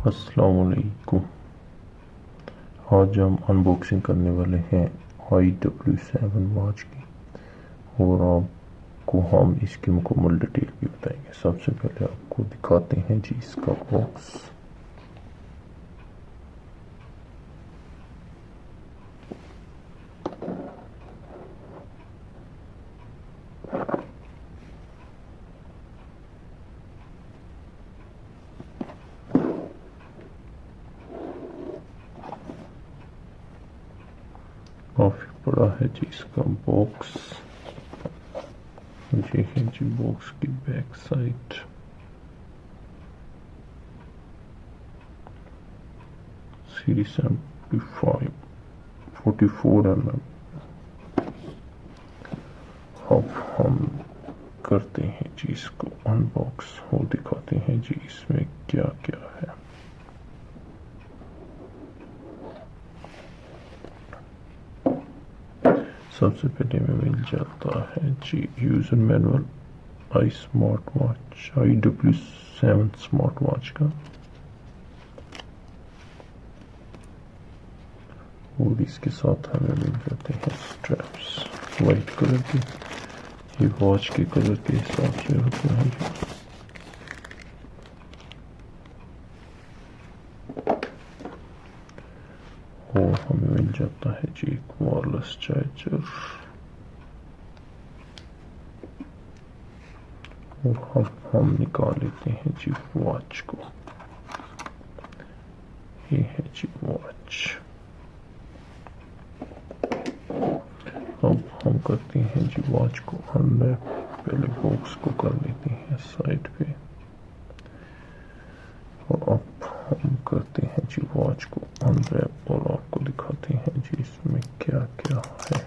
अस्सलाम वालेकुम। आज हम अनबॉक्सिंग करने वाले हैं IW7 वॉच की और आपको हम इसकी मुकम्मल डिटेल भी बताएंगे। सबसे पहले आपको दिखाते हैं जी इसका बॉक्स। काफ़ी बड़ा है जी इसका बॉक्स। ये है जी बॉक्स की बैक साइड। Series 75 44 mm। अब हम करते हैं जी इसको अनबॉक्स और दिखाते हैं जी इसमें क्या क्या है। सबसे पहले में मिल जाता है जी user manual IW7 smart watch का, और इसके साथ हमें मिल जाते हैं स्ट्रैप्स वाइट कलर के। ये वॉच के कलर के हिसाब से होते हैं। और हमें मिल जाता है जी एक वायरलेस चार्जर। और हम निकाल लेते हैं जी वॉच को। ये है जी वॉच। अब हम करते हैं जी वॉच को अनरैप। पहले बॉक्स को कर लेते हैं साइड पे, और अब हम करते हैं जी वॉच को अनरैप और आपको दिखाते हैं जी इसमें क्या क्या है।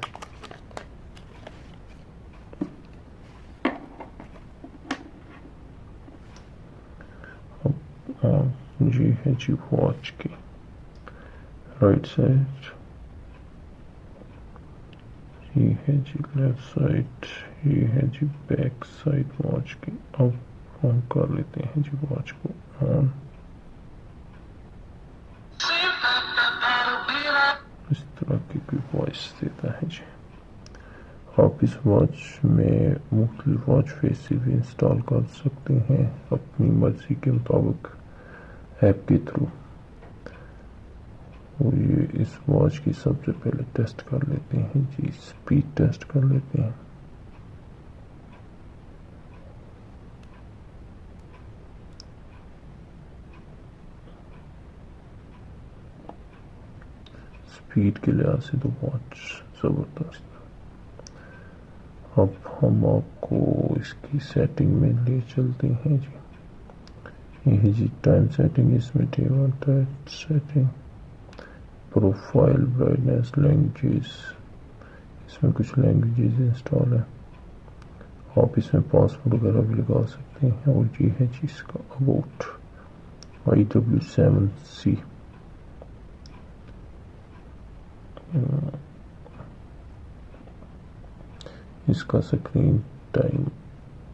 अब ये है जी वॉच की राइट साइड, ये है जी लेफ्ट साइड, ये है जी बैक साइड वॉच की। अब हम कर लेते हैं जी वॉच को ऑन। इस तरह की कोई वॉइस देता है जी। आप इस वॉच में मुख्तलिफ वॉच फेसेस भी इंस्टॉल कर सकते हैं अपनी मर्जी के मुताबिक ऐप के थ्रू। और ये इस वॉच की सबसे पहले टेस्ट कर लेते हैं जी, स्पीड टेस्ट कर लेते हैं। स्पीड के लिहाज से तो वॉच ज़बरदस्त। अब हम आपको इसकी सेटिंग में ले चलते हैं जी। ये है जी टाइम सेटिंग, इसमें सेटिंग, प्रोफाइल, ब्राइटनेस, लैंग्वेजेस। इसमें कुछ लैंग्वेजेस इंस्टॉल है। आप इसमें पासवर्ड वगैरह भी लगा सकते हैं। और ये है जी इसका अबाउट IW7C। इसका स्क्रीन टाइम,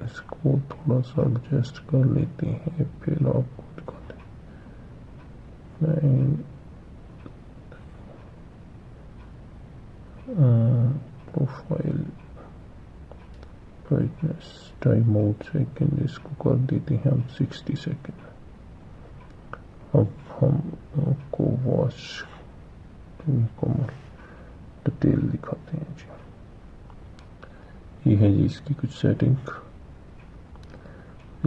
इसको थोड़ा सा एडजस्ट कर लेते हैं, फिर आपको दिखाते हैं। Profile, brightness, time out second, इसको कर देते हैं हम 60 सेकेंड। अब हम आपको वॉच की मुकम्मल डिटेल दिखाते हैं जी। ये है जी इसकी कुछ सेटिंग।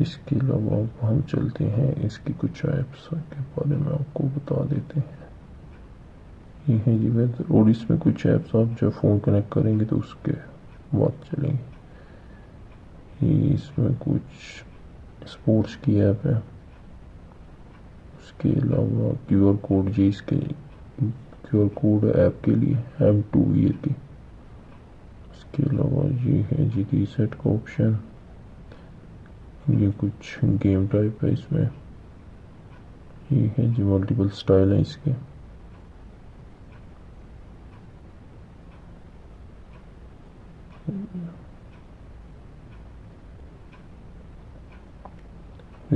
इसके अलावा हम चलते हैं इसकी कुछ ऐप्स के बारे में आपको बता देते हैं। ये है जी वेदर, और इसमें कुछ ऐप्स आप जब फ़ोन कनेक्ट करेंगे तो उसके बाद चलेंगे। ये इसमें कुछ स्पोर्ट्स की ऐप है। उसके अलावा QR कोड जी, इसके QR कोड ऐप के लिए M2 ईयर की। इसके अलावा ये है जी रीसेट का ऑप्शन। ये कुछ गेम टाइप है इसमें। ये है जी मल्टीपल स्टाइल है इसके।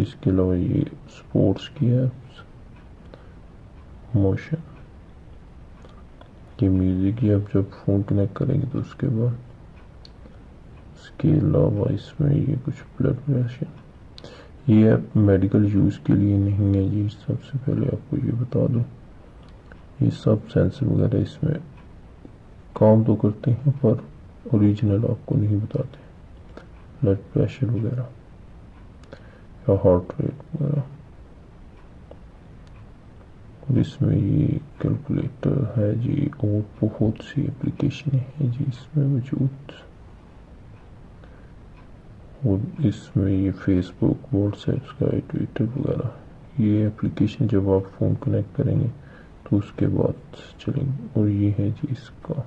इसके अलावा ये स्पोर्ट्स की ऐप्स, मोशन, ये म्यूज़िक ही आप जब फ़ोन कनेक्ट करेंगे तो उसके बाद इसके अलावा इसमें ये कुछ ब्लड प्रेशर, ये ऐप मेडिकल यूज़ के लिए नहीं है जी, सबसे पहले आपको ये बता दूँ। ये सब सेंसर वगैरह इसमें काम तो करते हैं पर ओरिजिनल आपको नहीं बताते, ब्लड प्रेशर वगैरह या हार्ट रेट वगैरह। और इसमें ये कैलकुलेटर है जी, और बहुत सी एप्लीकेशन है जी इसमें मौजूद। और इसमें ये फेसबुक, व्हाट्सएप, स्काई, ट्विटर वगैरह ये एप्लीकेशन जब आप फ़ोन कनेक्ट करेंगे तो उसके बाद चलेंगे। और ये है जी इसका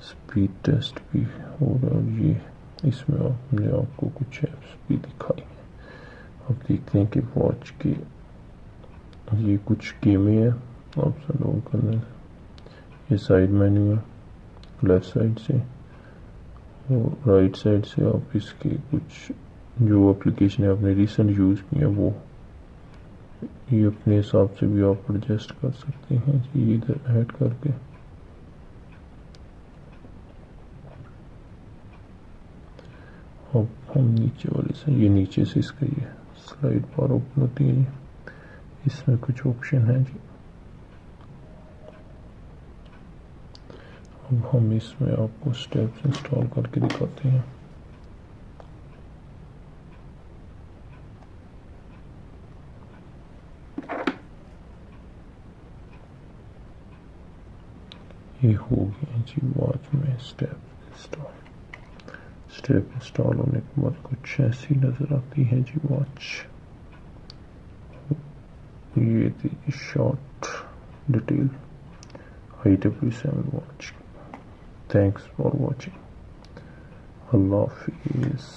स्पीड टेस्ट भी हो रहा है। और ये इसमें हमने आपको कुछ ऐप्स भी दिखाई हैं। आप देखते हैं कि वॉच के ये कुछ गेमें हैं, आप डाउनलोड करने ये साइड मेन्यू है, लेफ़्ट साइड से और राइट साइड से आप इसके कुछ जो एप्लीकेशन है आपने रिसेंट यूज़ किया वो ये अपने हिसाब से भी आप एडजस्ट कर सकते हैं जी, इधर ऐड करके। अब हम नीचे वाले से, ये नीचे से इसका ये स्लाइड बार ओपन होती है जी, इसमें कुछ ऑप्शन है जी। अब हम इसमें आपको स्टेप्स इंस्टॉल करके दिखाते हैं। ये हो गया जी वॉच में स्टेप इंस्टॉल। स्टेप इंस्टॉल होने के बाद कुछ ऐसी नज़र आती है जी वॉच। ये थी short detail IW7 watch. Thanks for watching. अल्लाह हाफिज़।